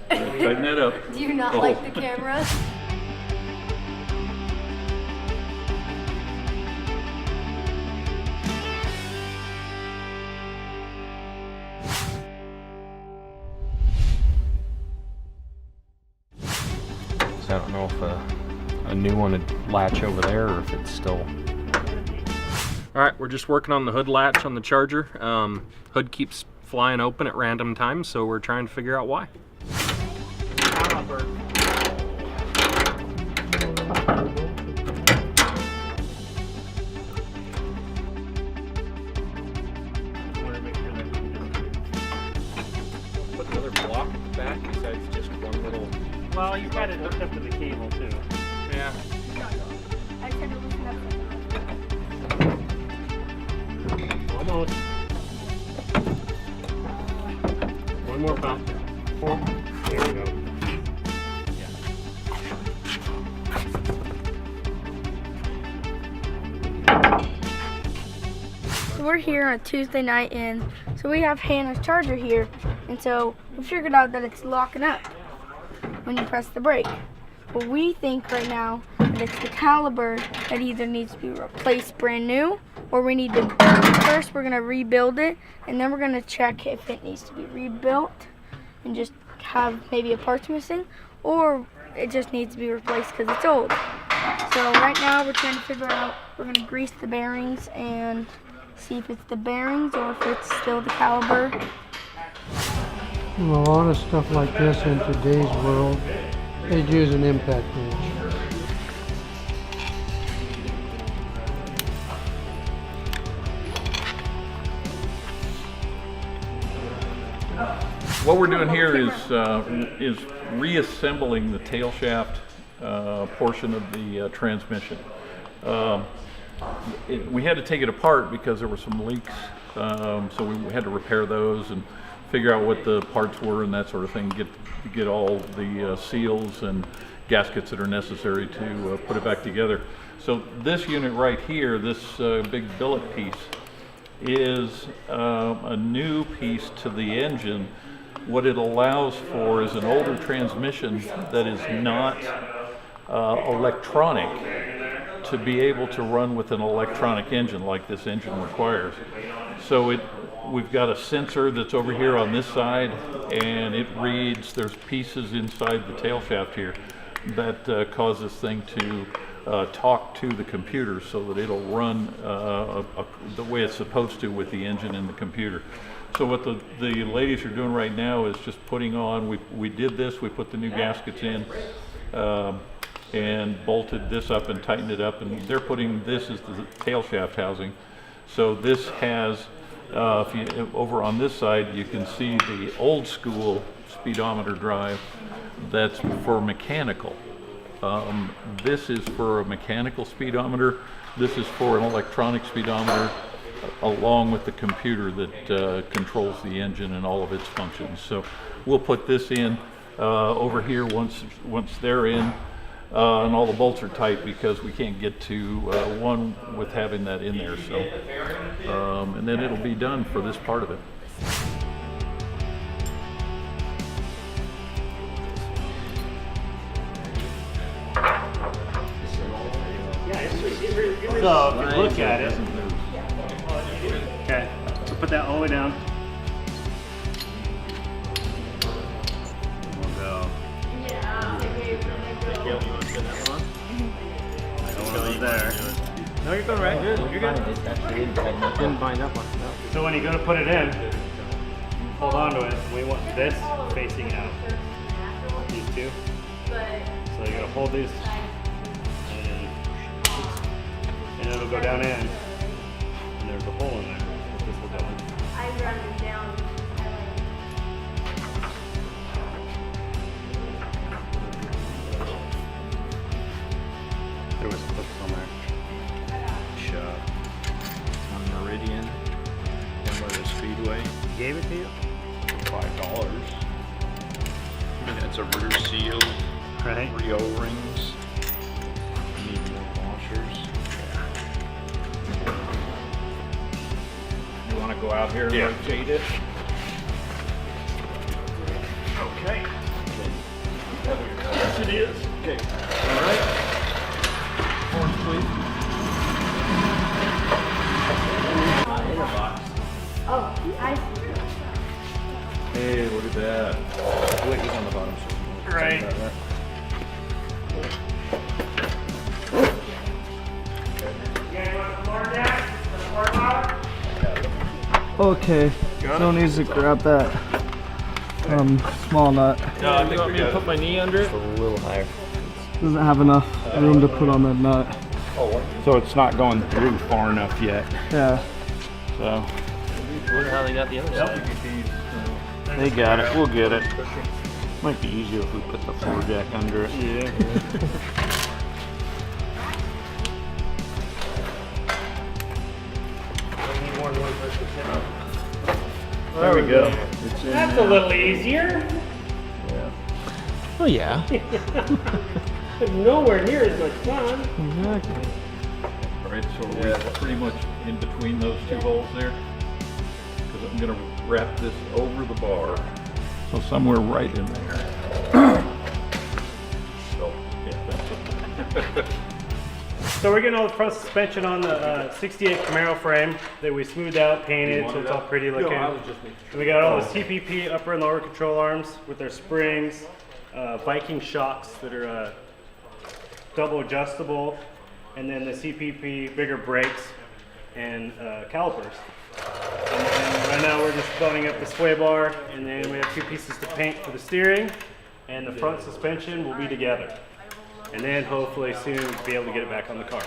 Tighten that up. Do you not like the camera? So I don't know if a new one would latch over there or if it's still... Alright, we're just working on the hood latch on the Charger. Hood keeps flying open at random times, so we're trying to figure out why. Caliper. Put another block at the back besides just one little... Well, you've got it hooked up to the cable too. Yeah. I said it was nothing. Almost. One more pump. There we go. So we're here on a Tuesday night, and so we have Hannah's Charger here, and so we figured out that it's locking up when you press the brake. But we think right now that it's the caliper that either needs to be replaced brand new, or we need to, first we're gonna rebuild it, and then we're gonna check if it needs to be rebuilt and just have maybe a parts missing, or it just needs to be replaced because it's old. So right now we're trying to figure out, we're gonna grease the bearings and see if it's the bearings or if it's still the caliper. A lot of stuff like this in today's world, they'd use an impact wrench. What we're doing here is reassembling the tail shaft portion of the transmission. We had to take it apart because there were some leaks, so we had to repair those and figure out what the parts were and that sort of thing, get all the seals and gaskets that are necessary to put it back together. So this unit right here, this big billet piece, is a new piece to the engine. What it allows for is an older transmission that is not electronic to be able to run with an electronic engine like this engine requires. So we've got a sensor that's over here on this side, and it reads, there's pieces inside the tail shaft here that cause this thing to talk to the computer so that it'll run the way it's supposed to with the engine and the computer. So what the ladies are doing right now is just putting on, we did this, we put the new gaskets in, and bolted this up and tightened it up, and they're putting this as the tail shaft housing. So this has, if you, over on this side, you can see the old school speedometer drive that's for mechanical. This is for a mechanical speedometer. This is for an electronic speedometer, along with the computer that controls the engine and all of its functions. So we'll put this in over here once they're in, and all the bolts are tight because we can't get to one with having that in there. So, and then it'll be done for this part of it. So if you look at it, okay, so put that all the way down. We'll go. Over there. No, you're going right. You're good. Didn't bind up on it. So when you go to put it in, hold on to it. We want this facing out. These two. So you're gonna hold these, and it'll go down in. And there's a hole in there. This will go in. I run it down. There was clips on there. On Meridian, Denver Speedway. Gave it to you? $5. And it's a rear seal, Right. 3 O-rings. Need more washers. You want to go out here and rotate it? Okay. it is. Okay. All right. Horns, please. Oh, I Hey, look at that. Wait, he's on the bottom. Right. Okay, no needs to grab that small nut. No, I think you want me to put my knee under it? A little higher. Doesn't have enough room to put on that nut. So it's not going through far enough yet. Yeah. So Wonder how they got the other side. they got it. We'll get it. Might be easier if we put the floor jack under it. Yeah. There we go. It's in That's now. a little easier. Oh yeah. But nowhere near as much fun. Exactly. All right, so we're pretty much in between those two holes there. Because I'm going to wrap this over the bar. So somewhere right in there. So, yeah, that's it. So we're getting all the front suspension on the 68 Camaro frame that we smoothed out, painted, so it's all pretty looking. And we got all the CPP upper and lower control arms with their springs, Viking shocks that are double adjustable, and then the CPP bigger brakes and calipers. And then right now we're just boning up the sway bar, and then we have 2 pieces to paint for the steering, and the front suspension will be together. And then hopefully soon be able to get it back on the car.